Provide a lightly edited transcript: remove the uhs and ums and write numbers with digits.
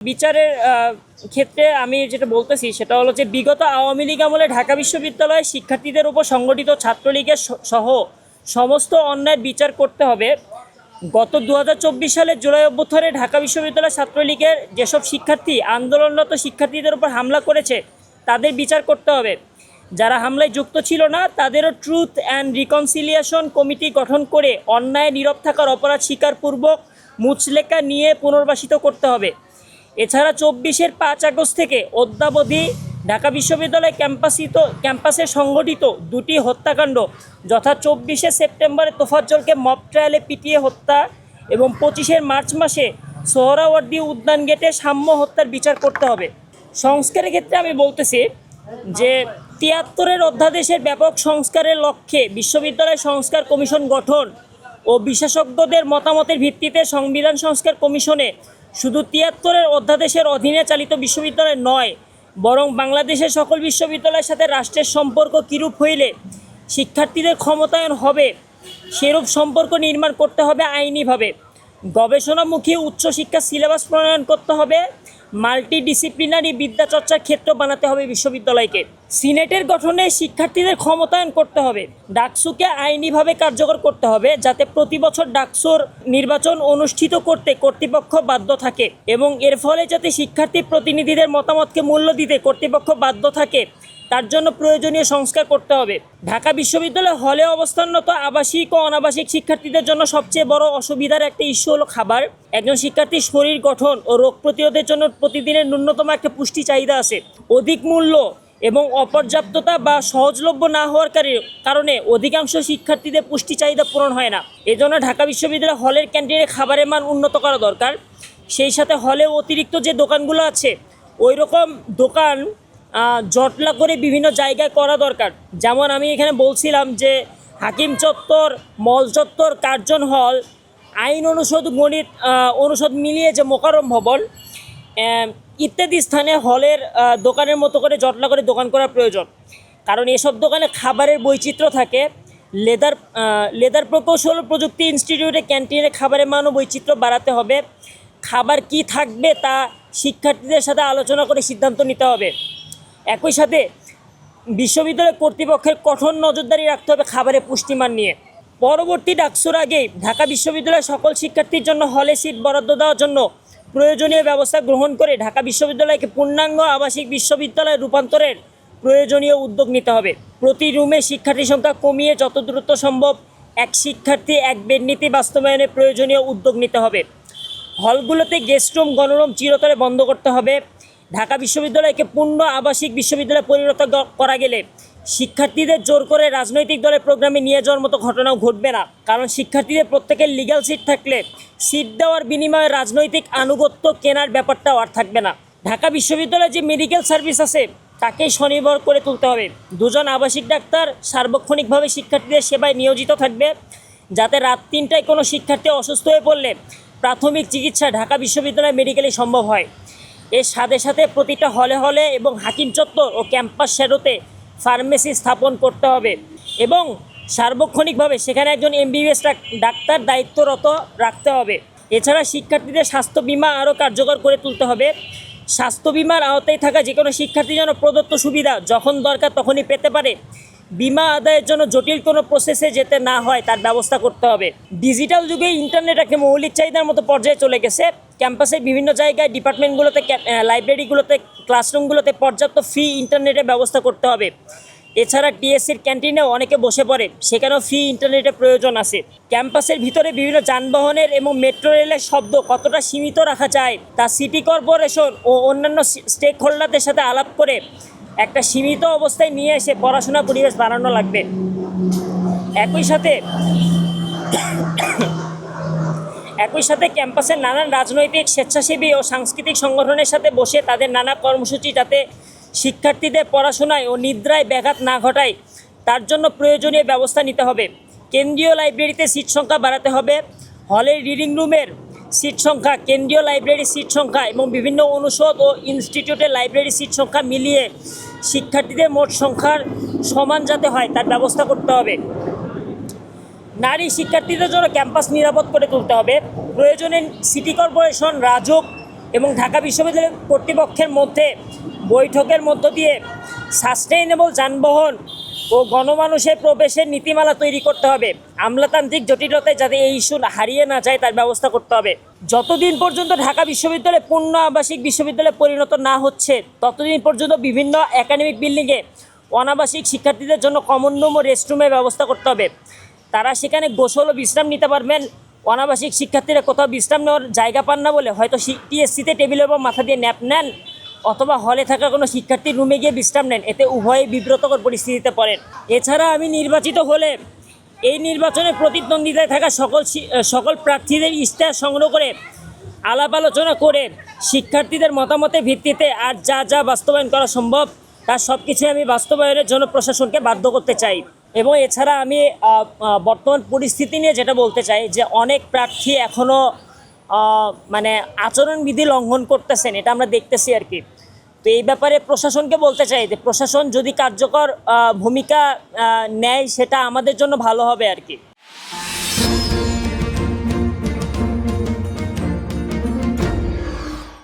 বিচারের ক্ষেত্রে আমি যেটা বলতেছি সেটা হলো যে বিগত আওয়ামী লীগ আমলে ঢাকা বিশ্ববিদ্যালয়ে শিক্ষার্থীদের উপর সংগঠিত ছাত্রলীগের সহ সমস্ত অন্যায়ের বিচার করতে হবে। গত 2024 সালের জুলাই অভ্যুত্থানে ঢাকা বিশ্ববিদ্যালয় ছাত্রলীগের যেসব শিক্ষার্থী আন্দোলনরত শিক্ষার্থীদের উপর হামলা করেছে তাদের বিচার করতে হবে। যারা হামলায় যুক্ত ছিল না তাদেরও ট্রুথ অ্যান্ড রিকনসিলিয়েশন কমিটি গঠন করে অন্যায় নীরব থাকার অপরাধ স্বীকারপূর্বক মুচলেকা নিয়ে পুনর্বাসিত করতে হবে। এছাড়া 24-এর 5 আগস্ট থেকে অদ্যাবধি ঢাকা বিশ্ববিদ্যালয় ক্যাম্পাসে সংগঠিত দুটি হত্যাকাণ্ড যথা 24শে সেপ্টেম্বরে তোফাজ্জলকে মব ট্রায়ালে পিটিয়ে হত্যা এবং 25 মার্চ মাসে সোহরাওয়ার্দী উদ্যান গেটে সাম্য হত্যার বিচার করতে হবে। সংস্কারের ক্ষেত্রে আমি বলতেছি যে 73-এর অধ্যাদেশের ব্যাপক সংস্কারের লক্ষ্যে বিশ্ববিদ্যালয় সংস্কার কমিশন গঠন ও বিশেষজ্ঞদের মতামতের ভিত্তিতে সংবিধান সংস্কার কমিশনে শুধু 73-এর অধ্যাদেশের অধীনে চালিত বিশ্ববিদ্যালয় নয় বরং বাংলাদেশের সকল বিশ্ববিদ্যালয়ের সাথে রাষ্ট্রের সম্পর্ক কীরূপ হইলে শিক্ষার্থীদের ক্ষমতায়ন হবে সেরূপ সম্পর্ক নির্মাণ করতে হবে আইনিভাবে। গবেষণামুখী উচ্চশিক্ষা সিলেবাস প্রণয়ন করতে হবে। মাল্টিডিসিপ্লিনারি বিদ্যাচর্চার ক্ষেত্র বানাতে হবে বিশ্ববিদ্যালয়কে। সিনেটের গঠনে শিক্ষার্থীদের ক্ষমতায়ন করতে হবে। ডাকসুকে আইনিভাবে কার্যকর করতে হবে যাতে প্রতি বছর ডাকসুর নির্বাচন অনুষ্ঠিত করতে কর্তৃপক্ষ বাধ্য থাকে এবং এর ফলে যাতে শিক্ষার্থী প্রতিনিধিদের মতামতকে মূল্য দিতে কর্তৃপক্ষ বাধ্য থাকে তার জন্য প্রয়োজনীয় সংস্কার করতে হবে। ঢাকা বিশ্ববিদ্যালয় হলে অবস্থানরত আবাসিক ও অনাবাসিক শিক্ষার্থীদের জন্য সবচেয়ে বড় অসুবিধার একটা ইস্যু হলো খাবার। একজন শিক্ষার্থীর শরীর গঠন ও রোগ প্রতিরোধের জন্য প্রতিদিনের ন্যূনতম একটা পুষ্টি চাহিদা আছে। অধিক মূল্য এবং অপর্যাপ্ততা বা সহজলভ্য না হওয়ার কারণে অধিকাংশ শিক্ষার্থীদের পুষ্টি চাহিদা পূরণ হয় না। এজন্য ঢাকা বিশ্ববিদ্যালয় হলের ক্যান্টিনে খাবারের মান উন্নত করা দরকার। সেই সাথে হলে অতিরিক্ত যে দোকানগুলো আছে ওই রকম দোকান জটলা করে বিভিন্ন জায়গায় করা দরকার। যেমন আমি এখানে বলছিলাম যে হাকিম চত্বর, মল চত্বর, কার্জন হল, আইন অনুষদ, গণিত অনুষদ মিলিয়ে যে মোকাররম ভবন ইত্যাদি স্থানে হলের দোকানের মতো করে জটলা করে দোকান করা প্রয়োজন। কারণ এসব দোকানে খাবারের বৈচিত্র্য থাকে। লেদার প্রকৌশল প্রযুক্তি ইনস্টিটিউটে ক্যান্টিনে খাবারের মান ও বৈচিত্র্য বাড়াতে হবে। খাবার কি থাকবে তা শিক্ষার্থীদের সাথে আলোচনা করে সিদ্ধান্ত নিতে হবে। একই সাথে বিশ্ববিদ্যালয় কর্তৃপক্ষের কঠোর নজরদারি রাখতে হবে খাবারের পুষ্টিমান নিয়ে। পরবর্তী ডাকসুর আগেই ঢাকা বিশ্ববিদ্যালয়ের সকল শিক্ষার্থীর জন্য হলে সিট বরাদ্দ দেওয়ার জন্য প্রয়োজনীয় ব্যবস্থা গ্রহণ করে ঢাকা বিশ্ববিদ্যালয়কে পূর্ণাঙ্গ আবাসিক বিশ্ববিদ্যালয়ে রূপান্তরের প্রয়োজনীয় উদ্যোগ নিতে হবে। প্রতি রুমে শিক্ষার্থী সংখ্যা কমিয়ে যত দ্রুত সম্ভব এক শিক্ষার্থী এক বেড নীতি বাস্তবায়নে প্রয়োজনীয় উদ্যোগ নিতে হবে। হলগুলোতে গেস্ট রুম, গণরুম চিরতরে বন্ধ করতে হবে। ঢাকা বিশ্ববিদ্যালয়কে পূর্ণ আবাসিক বিশ্ববিদ্যালয়ে পরিণত করা গেলে শিক্ষার্থীদের জোর করে রাজনৈতিক দলের প্রোগ্রামে নিয়ে যাওয়ার মতো ঘটনাও ঘটবে না। কারণ শিক্ষার্থীদের প্রত্যেকের লিগ্যাল সিট থাকলে সিট দেওয়ার বিনিময়ে রাজনৈতিক আনুগত্য কেনার ব্যাপারটাও আর থাকবে না। ঢাকা বিশ্ববিদ্যালয়ে যে মেডিকেল সার্ভিস আছে তাকেই স্বনির্ভর করে তুলতে হবে। 2 জন আবাসিক ডাক্তার সার্বক্ষণিকভাবে শিক্ষার্থীদের সেবায় নিয়োজিত থাকবে যাতে রাত 3টায় কোনো শিক্ষার্থী অসুস্থ হয়ে পড়লে প্রাথমিক চিকিৎসা ঢাকা বিশ্ববিদ্যালয় মেডিকেলে সম্ভব হয়। এর সাথে সাথে প্রতিটা হলে হলে এবং হাকিম চত্বর ও ক্যাম্পাস শ্যাডোতে ফার্মেসি স্থাপন করতে হবে এবং সার্বক্ষণিকভাবে সেখানে একজন MBBS ডাক্তার দায়িত্বরত রাখতে হবে। এছাড়া শিক্ষার্থীদের স্বাস্থ্য বিমা আরও কার্যকর করে তুলতে হবে। স্বাস্থ্য বিমার আওতায় থাকা যে কোনো শিক্ষার্থী যেন প্রদত্ত সুবিধা যখন দরকার তখনই পেতে পারে। বিমা আদায়ের জন্য জটিল কোনো প্রসেসে যেতে না হয় তার ব্যবস্থা করতে হবে। ডিজিটাল যুগে ইন্টারনেট একটা মৌলিক চাহিদার মতো পর্যায়ে চলে গেছে। ক্যাম্পাসের বিভিন্ন জায়গায় ডিপার্টমেন্টগুলোতে, লাইব্রেরিগুলোতে, ক্লাসরুমগুলোতে পর্যাপ্ত ফ্রি ইন্টারনেটের ব্যবস্থা করতে হবে। এছাড়া টিএসসির ক্যান্টিনেও অনেকে বসে পড়ে, সেখানেও ফ্রি ইন্টারনেটের প্রয়োজন আছে। ক্যাম্পাসের ভিতরে বিভিন্ন যানবাহনের এবং মেট্রো রেলের শব্দ কতটা সীমিত রাখা যায় তা সিটি কর্পোরেশন ও অন্যান্য স্টেক হোল্ডারদের সাথে আলাপ করে একটা সীমিত অবস্থায় নিয়ে এসে পড়াশোনার পরিবেশ বানানো লাগবে। একই সাথে ক্যাম্পাসের নানান রাজনৈতিক, স্বেচ্ছাসেবী ও সাংস্কৃতিক সংগঠনের সাথে বসে তাদের নানা কর্মসূচি যাতে শিক্ষার্থীদের পড়াশোনায় ও নিদ্রায় ব্যাঘাত না ঘটায় তার জন্য প্রয়োজনীয় ব্যবস্থা নিতে হবে। কেন্দ্রীয় লাইব্রেরিতে সিট সংখ্যা বাড়াতে হবে। হলের রিডিং রুমের সিট সংখ্যা, কেন্দ্রীয় লাইব্রেরির সিট সংখ্যা এবং বিভিন্ন অনুষদ ও ইনস্টিটিউটের লাইব্রেরি সিট সংখ্যা মিলিয়ে শিক্ষার্থীদের মোট সংখ্যার সমান যাতে হয় তার ব্যবস্থা করতে হবে। নারী শিক্ষার্থীদের জন্য ক্যাম্পাস নিরাপদ করে তুলতে হবে। প্রয়োজনে সিটি কর্পোরেশন, রাজুক এবং ঢাকা বিশ্ববিদ্যালয় কর্তৃপক্ষের মধ্যে বৈঠকের মধ্য দিয়ে সাস্টেইনেবল যানবাহন ও গণমানুষের প্রবেশের নীতিমালা তৈরি করতে হবে। আমলাতান্ত্রিক জটিলতায় যাতে এই ইস্যু হারিয়ে না যায় তার ব্যবস্থা করতে হবে। যতদিন পর্যন্ত ঢাকা বিশ্ববিদ্যালয় পূর্ণ আবাসিক বিশ্ববিদ্যালয়ে পরিণত না হচ্ছে ততদিন পর্যন্ত বিভিন্ন একাডেমিক বিল্ডিংয়ে অনাবাসিক শিক্ষার্থীদের জন্য কমন রুম ও রেস্টরুমের ব্যবস্থা করতে হবে। তারা সেখানে গোসল ও বিশ্রাম নিতে পারবেন। অনাবাসিক শিক্ষার্থীরা কোথাও বিশ্রাম নেওয়ার জায়গা পান না বলে হয়তো টিএসসিতে টেবিলের উপর মাথা দিয়ে ন্যাপ নেন, অথবা হলে থাকা কোনো শিক্ষার্থীর রুমে গিয়ে বিশ্রাম নেন। এতে উভয়ই বিব্রতকর পরিস্থিতিতে পড়েন। এছাড়া আমি নির্বাচিত হলে এই নির্বাচনে প্রতিদ্বন্দ্বিতায় থাকা সকল প্রার্থীদের ইশতেহার সংগ্রহ করে আলাপ আলোচনা করে শিক্ষার্থীদের মতামতের ভিত্তিতে আর যা যা বাস্তবায়ন করা সম্ভব তার সব কিছুই আমি বাস্তবায়নের জন্য প্রশাসনকে বাধ্য করতে চাই। এবং এছাড়া আমি বর্তমান পরিস্থিতি নিয়ে যেটা বলতে চাই যে অনেক প্রার্থী এখনও মানে আচরণবিধি লঙ্ঘন করতেছেন, এটা আমরা দেখতেছি আর কি। তো এই ব্যাপারে প্রশাসনকে বলতে চাই যে প্রশাসন যদি কার্যকর ভূমিকা নেয় সেটা আমাদের জন্য ভালো হবে আর কি।